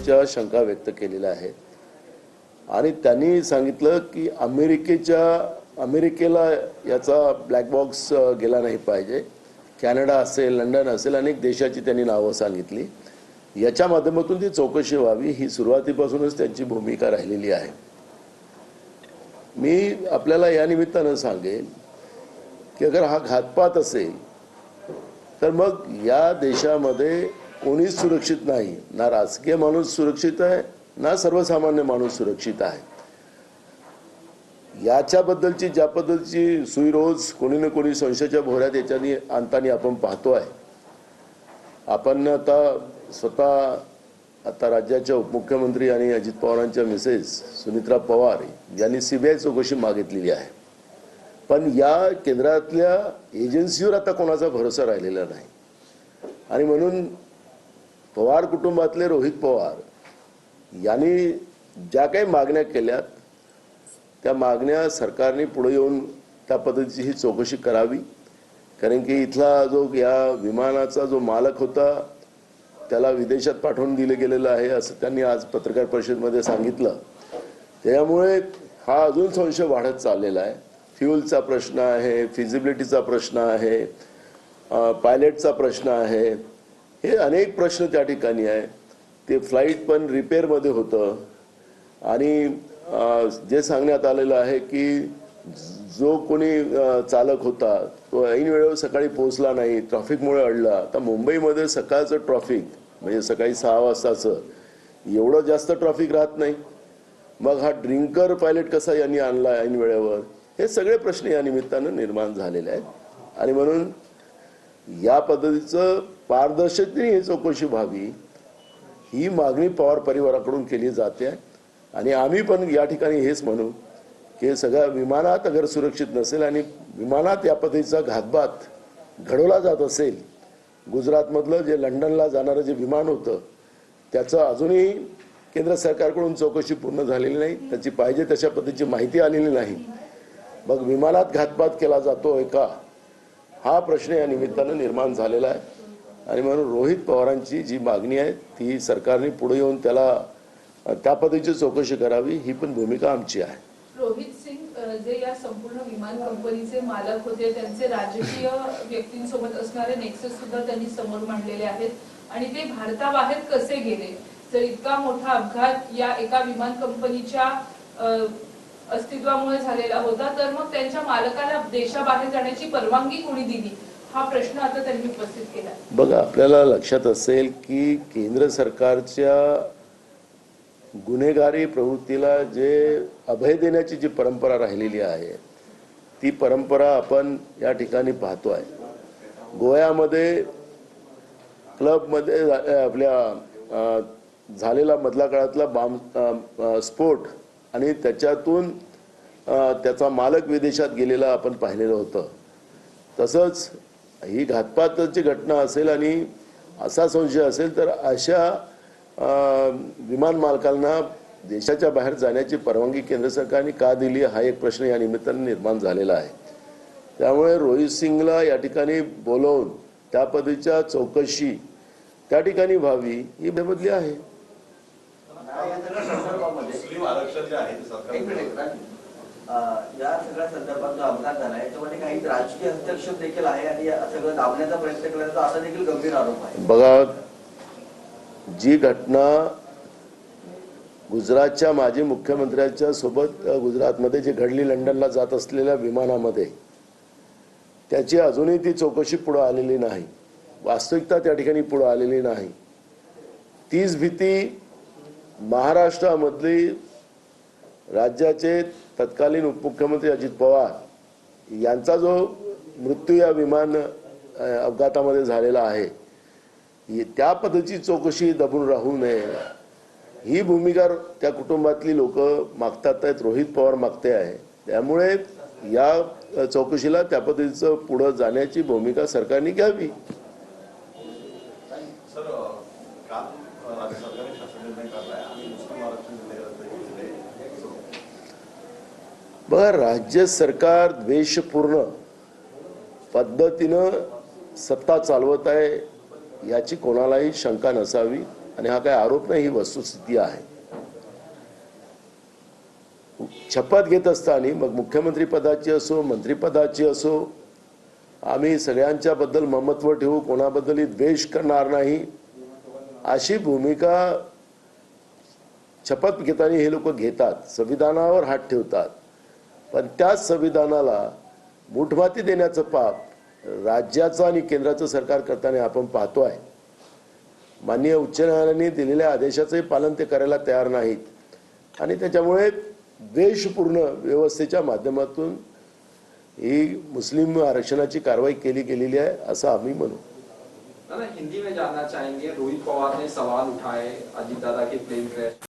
पद्धतीच्या शंका व्यक्त केलेल्या आहेत आणि त्यांनी सांगितलं की अमेरिकेला याचा ब्लॅक बॉक्स गेला नाही पाहिजे. कॅनडा असेल, लंडन असेल, अनेक देशाची त्यांनी नावं सांगितली. याच्या माध्यमातून ती चौकशी व्हावी ही सुरुवातीपासूनच त्यांची भूमिका राहिलेली आहे. मी आपल्याला या निमित्तानं सांगेन की अगर हा घातपात असेल तर मग या देशामध्ये कोणीच सुरक्षित नाही. ना राजकीय माणूस सुरक्षित आहे, ना सर्वसामान्य माणूस सुरक्षित आहे. याच्याबद्दलची ज्या पद्धतीची सुई रोज कोणी ना कोणी संशयाच्या भोवऱ्यात याच्यानी आणताना आपण पाहतोय. आपण आता राज्याच्या उपमुख्यमंत्री आणि अजित पवारांच्या मिसेस सुनित्रा पवार यांनी सीबीआय चौकशी मागितलेली आहे. पण या केंद्रातल्या एजन्सीवर आता कोणाचा भरोसा राहिलेला नाही आणि म्हणून पवार कुटुंबातले रोहित पवार यांनी ज्या काही मागण्या केल्यात त्या मागण्या सरकारने पुढे येऊन त्या पद्धतीची ही चौकशी करावी. कारण की इथला जो या विमानाचा जो मालक होता त्याला विदेशात पाठवून दिले गेलेलं आहे असं त्यांनी आज पत्रकार परिषदेमध्ये सांगितलं. त्यामुळे हा अजून संशय वाढत चाललेला आहे. फ्युलचा प्रश्न आहे, फिजिबिलिटीचा प्रश्न आहे, पायलटचा प्रश्न आहे, हे अनेक प्रश्न त्या ठिकाणी आहे. ते फ्लाईट पण रिपेअरमध्ये होतं आणि जे सांगण्यात आलेलं आहे की जो कोणी चालक होता तो ऐन वेळेवर सकाळी पोहोचला नाही, ट्रॅफिकमुळे अडला. आता मुंबईमध्ये सकाळचं ट्रॅफिक म्हणजे सकाळी 6 वाजताचं एवढं जास्त ट्रॅफिक राहत नाही. मग हा ड्रिंकर पायलट कसा यांनी आणला ऐन वेळेवर, हे सगळे प्रश्न या निमित्तानं निर्माण झालेले आहेत आणि म्हणून या पद्धतीचं पारदर्शकतेने ही चौकशी व्हावी ही मागणी पवार परिवाराकडून केली जाते. आणि आम्ही पण या ठिकाणी हेच म्हणू की सगळ्या विमानात अगर सुरक्षित नसेल आणि विमानात या पद्धतीचा घातपात घडवला जात असेल, गुजरातमधलं जे लंडनला जाणारं जे विमान होतं त्याचं अजूनही केंद्र सरकारकडून चौकशी पूर्ण झालेली नाही, त्याची पाहिजे तशा पद्धतीची माहिती आलेली नाही. मग विमानात घातपात केला जातोय का, हा प्रश्न या निमित्तानं निर्माण झालेला आहे. आणि म्हणून रोहित पवारांची जी मागणी आहे ती सरकारने पुढे येऊन त्याला त्या पद्धतीची चौकशी करावी ही पण भूमिका आमची आहे. रोहित सिंग जे या संपूर्ण विमान कंपनीचे मालक होते त्यांचे राजकीय व्यक्तींसोबत असणारे नेक्सस सुद्धा त्यांनी समोर मांडलेले आहेत आणि ते भारताबाहेर कसे गेले. जर इतका मोठा अपघात या एका विमान कंपनीच्या अस्तित्वामुळे झालेला होता तर मग त्यांच्या मालकाला देशाबाहेर जाण्याची परवानगी कोणी दिली हा प्रश्न आता त्यांनी उपस्थित केला. बघा, आपल्याला लक्षात असेल की केंद्र सरकारच्या गुन्हेगारी प्रवृत्तीला जे अभय देण्याची जी परंपरा राहिलेली आहे ती परंपरा आपण या ठिकाणी पाहतोय. गोव्यामध्ये क्लबमध्ये आपल्या झालेला मधल्या काळातला बॉम्ब स्फोट आणि त्याच्यातून त्याचा मालक विदेशात गेलेला आपण पाहिलेलं होतं. तसंच ही घातपाताची घटना असेल आणि असा संशय असेल तर अशा विमान मालकांना देशाच्या बाहेर जाण्याची परवानगी केंद्र सरकारने का दिली हा एक प्रश्न या निमित्ताने निर्माण झालेला आहे. त्यामुळे रोहित सिंगला या ठिकाणी बोलवून त्या पद्धतीच्या चौकशी त्या ठिकाणी व्हावी ही बेबदली आहे. या सगळ्या संदर्भात जो अपघात झाला याच्यामध्ये काही राजकीय हस्तक्षेप देखील आहे आणि सगळं दाबण्याचा प्रयत्न केल्याचा असा देखील गंभीर आरोप आहे. बघा, जी घटना गुजरातच्या माजी मुख्यमंत्र्यांच्या सोबत गुजरातमध्ये जी घडली लंडनला जात असलेल्या विमानामध्ये, त्याची अजूनही ती चौकशी पुढे आलेली नाही. वास्तविकता त्या ठिकाणी पुढे आलेली नाही. तीच भीती महाराष्ट्रामधली राज्याचे तत्कालीन उपमुख्यमंत्री अजित पवार यांचा जो मृत्यू या विमान अपघातामध्ये झालेला आहे त्या पद्धतीची चौकशी दबून राहू नये ही भूमिका त्या कुटुंबातली लोक मागतात आहेत. रोहित पवार मागते आहे. त्यामुळे या चौकशीला त्या पद्धतीचं पुढे जाण्याची भूमिका सरकारने घ्यावी. बघा, राज्य सरकार द्वेषपूर्ण पद्धतीनं सत्ता चालवत आहे याची कोणालाही शंका नसावी आणि हा काय आरोप नाही, ही वस्तुस्थिती आहे. शपथ घेत असताना मग मुख्यमंत्री पदाची असो मंत्रिपदाची असो, आम्ही सगळ्यांच्या बद्दल ममत्व ठेवू, कोणाबद्दलही द्वेष करणार नाही, अशी भूमिका शपथ घेताना हे लोक घेतात. संविधानावर हात ठेवतात, पण त्याच संविधानाला मुठभाती देण्याचं पाप राज्याचं आणि केंद्राचं सरकार करताना आपण पाहतोय. माननीय उच्च न्यायालयाने दिलेल्या आदेशाचंही पालन ते करायला तयार नाहीत आणि त्याच्यामुळे द्वेषपूर्ण व्यवस्थेच्या माध्यमातून ही मुस्लिम आरक्षणाची कारवाई केली गेलेली आहे असं आम्ही म्हणू. हिंदी में जानना चाहेंगे, रोहित पवार ने सवाल उठाए अजीत दादा के प्लेन क्रैश